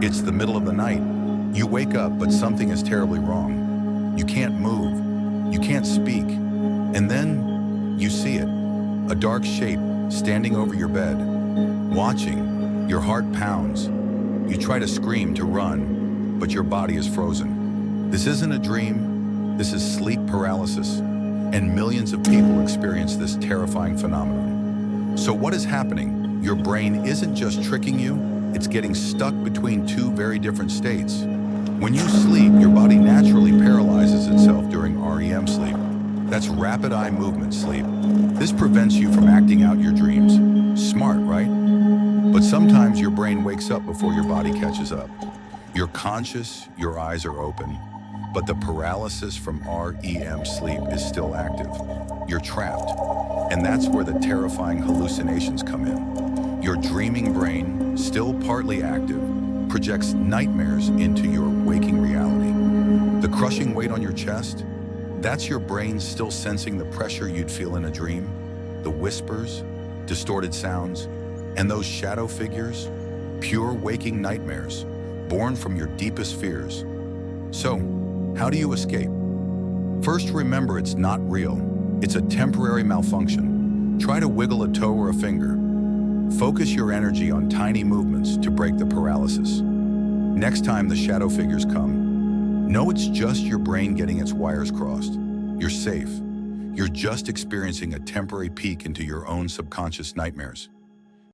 It's the middle of the night. You wake up, but something is terribly wrong. You can't move. You can't speak. And then you see it. A dark shape standing over your bed. Watching. Your heart pounds. You try to scream, to run, but your body is frozen. This isn't a dream. This is sleep paralysis. And millions of people experience this terrifying phenomenon. So what is happening? Your brain isn't just tricking you, it's getting stuck between two very different states. When you sleep, your body naturally paralyzes itself during REM sleep. That's rapid eye movement sleep. This prevents you from acting out your dreams. Smart, right? But sometimes your brain wakes up before your body catches up. You're conscious, your eyes are open, but the paralysis from REM sleep is still active. You're trapped, and that's where the terrifying hallucinations come in. Your dreaming brain, still partly active, projects nightmares into your waking reality. The crushing weight on your chest, that's your brain still sensing the pressure you'd feel in a dream. The whispers, distorted sounds, and those shadow figures, pure waking nightmares, born from your deepest fears. So, how do you escape? First, remember it's not real. It's a temporary malfunction. Try to wiggle a toe or a finger. Focus your energy on tiny movements to break the paralysis. Next time the shadow figures come, know it's just your brain getting its wires crossed. You're safe. You're just experiencing a temporary peek into your own subconscious nightmares.